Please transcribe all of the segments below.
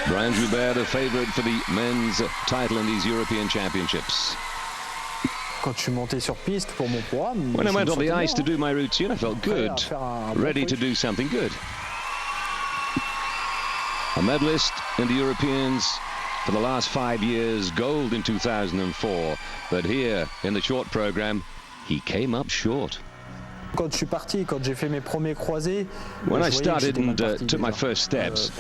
Brian Joubert, the favorite for the men's title in these European Championships. When I went on the ice to do my routine, I felt good, ready to do something good. A medalist in the Europeans for the last 5 years, gold in 2004. But here in the short program, he came up short. When I started and took my first steps,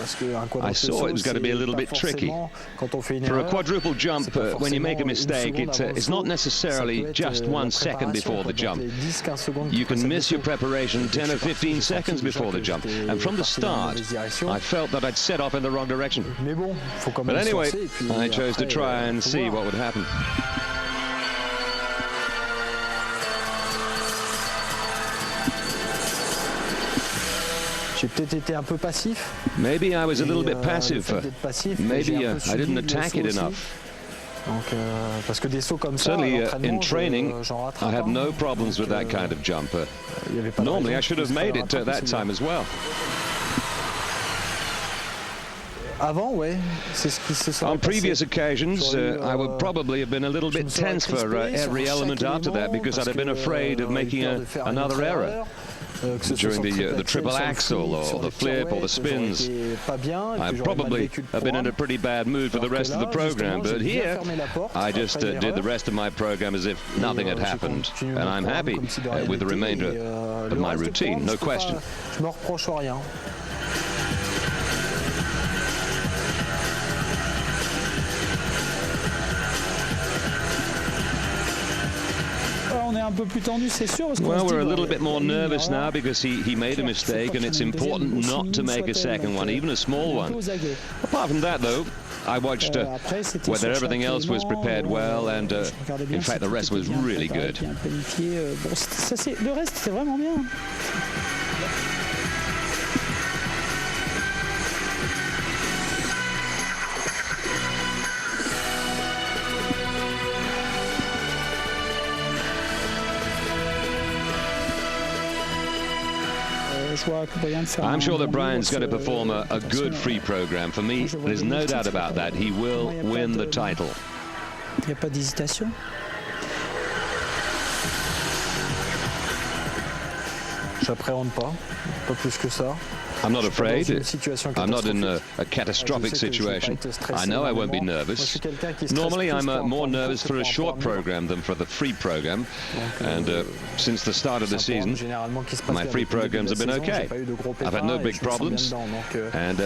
I saw it was going to be a little bit tricky. For a quadruple jump, when you make a mistake, it's not necessarily just 1 second before the jump. You can miss your preparation 10 or 15 seconds before the jump. And from the start, I felt that I'd set off in the wrong direction. But anyway, I chose to try and see what would happen. Maybe I was a little bit passive. Maybe I didn't attack it enough. Certainly in training, I had no problems with that kind of jump. Normally I should have made it that time as well. On previous occasions, I would probably have been a little bit tense for every element after that, because I'd have been afraid of making another error. During the triple axel or the flip or the spins, I probably have been in a pretty bad mood for the rest of the program. But here, I just did the rest of my program as if nothing had happened. And I'm happy with the remainder of my routine, no question. Well, we're a little bit more nervous now because he made a mistake, and it's important not to make a second one, even a small one. Apart from that, though, I watched whether everything else was prepared well, and in fact the rest was really good. I'm sure that Brian's going to perform a good free program. For me, there's no doubt about that. He will win the title. I'm not afraid. I'm not in a catastrophic situation. I know I won't be nervous. Normally, I'm more nervous for a short program than for the free program. And since the start of the season, my free programs have been okay. I've had no big problems, and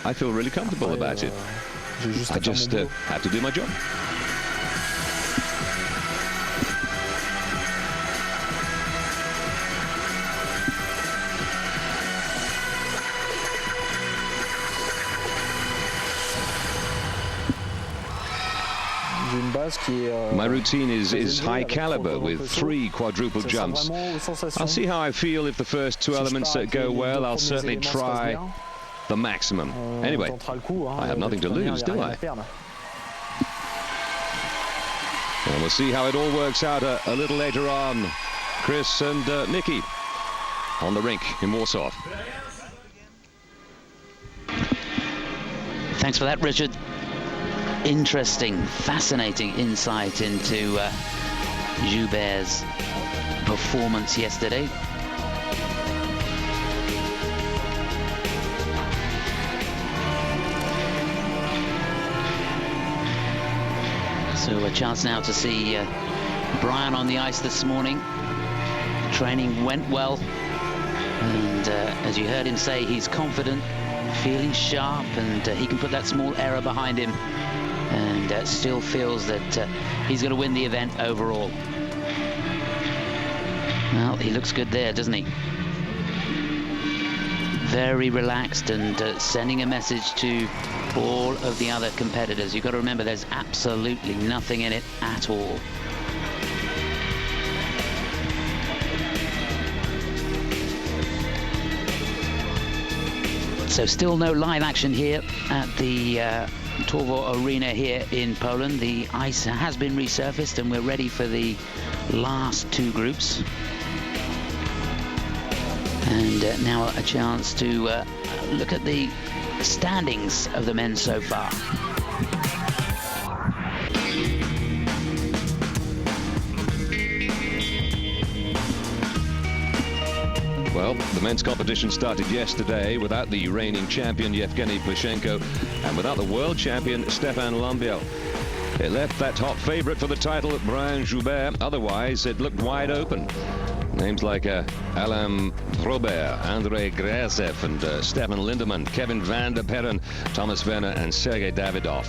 I feel really comfortable about it. I just have to do my job. My routine is high caliber with 3 quadruple jumps. I'll see how I feel if the first 2 elements go well. I'll certainly try the maximum. Anyway, I have nothing to lose, do I? And we'll see how it all works out a little later on. Chris and Nikki on the rink in Warsaw. Thanks for that, Richard. Interesting, fascinating insight into Joubert's performance yesterday. So a chance now to see Brian on the ice this morning. Training went well, and as you heard him say, he's confident, feeling sharp, and he can put that small error behind him, and still feels that he's going to win the event overall. Well, he looks good there, doesn't he? Very relaxed, and sending a message to all of the other competitors. You've got to remember, there's absolutely nothing in it at all. So still no live action here at the Torwar Arena here in Poland. The ice has been resurfaced, and we're ready for the last 2 groups. And now a chance to look at the standings of the men so far. Well, the men's competition started yesterday without the reigning champion Yevgeny Plushenko and without the world champion Stefan Lambiel. It left that top favorite for the title, Brian Joubert. Otherwise, it looked wide open. Names like Alain Robert, Andrei Grazev, and Stefan Lindemann, Kevin van der Perren, Thomas Werner, and Sergei Davidov.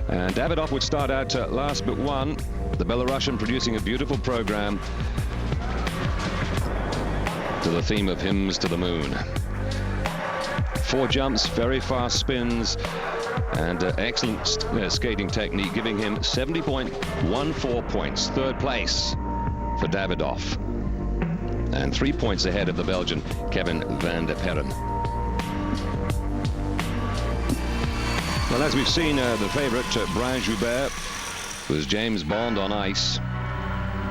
And Davidov would start out last but one. The Belarusian producing a beautiful program to the theme of Hymns to the Moon. 4 jumps, very fast spins, and excellent skating technique, giving him 70.14 points. 3rd place for Davidov. And 3 points ahead of the Belgian Kevin van der Perren. Well, as we've seen, the favorite, Brian Joubert, was James Bond on ice.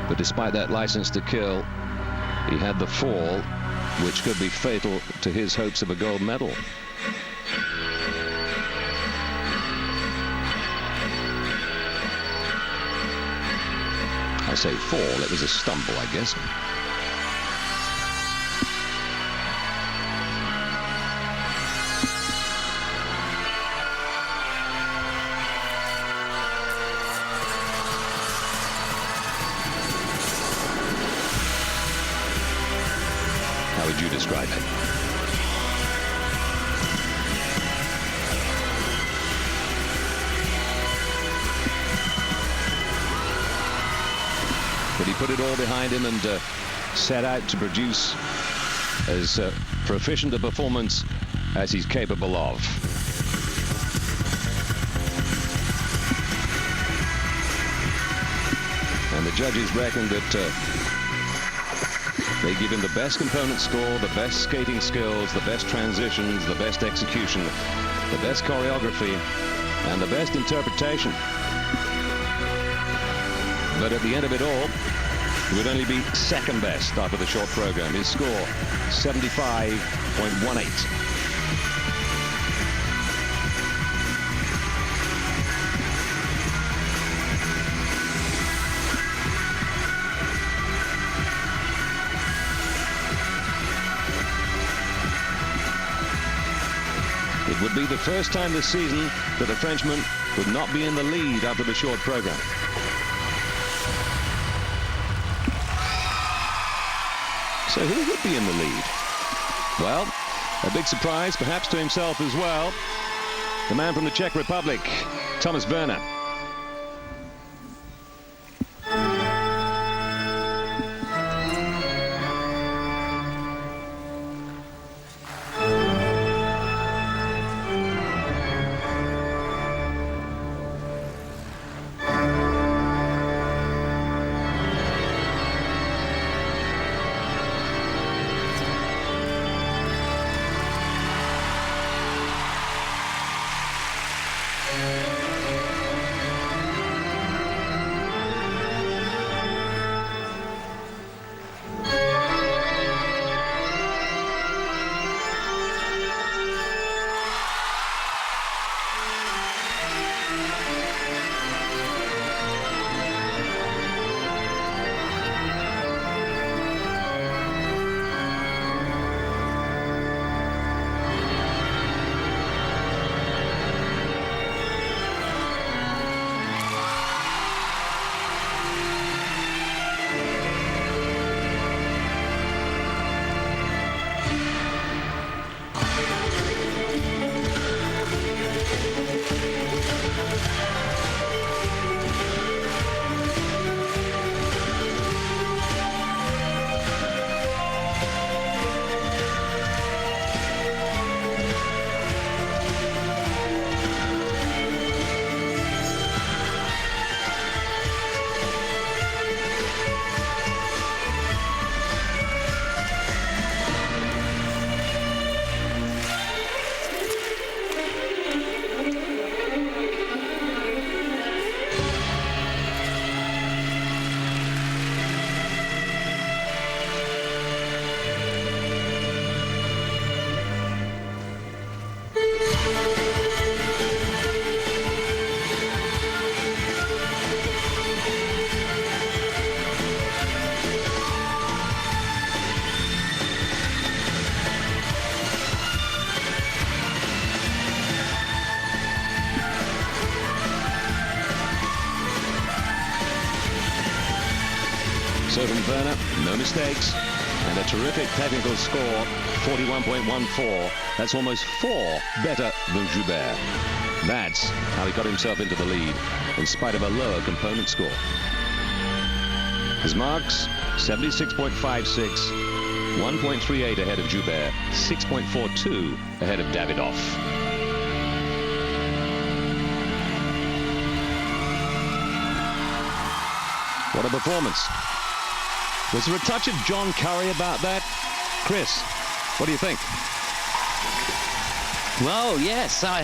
But despite that license to kill, he had the fall, which could be fatal to his hopes of a gold medal. I say fall, it was a stumble, I guess. How would you describe it? But he put it all behind him and set out to produce as proficient a performance as he's capable of. And the judges reckon that they give him the best component score, the best skating skills, the best transitions, the best execution, the best choreography, and the best interpretation. But at the end of it all, he would only be 2nd best after the short program. His score, 75.18. It would be the first time this season that a Frenchman would not be in the lead after the short program. So who would be in the lead? Well, a big surprise, perhaps to himself as well. The man from the Czech Republic, Thomas Werner. So from Werner, no mistakes, and a terrific technical score, 41.14. That's almost 4 better than Joubert. That's how he got himself into the lead, in spite of a lower component score. His marks, 76.56, 1.38 ahead of Joubert, 6.42 ahead of Davidoff. What a performance. Was there a touch of John Curry about that? Chris, what do you think? Well, yes, I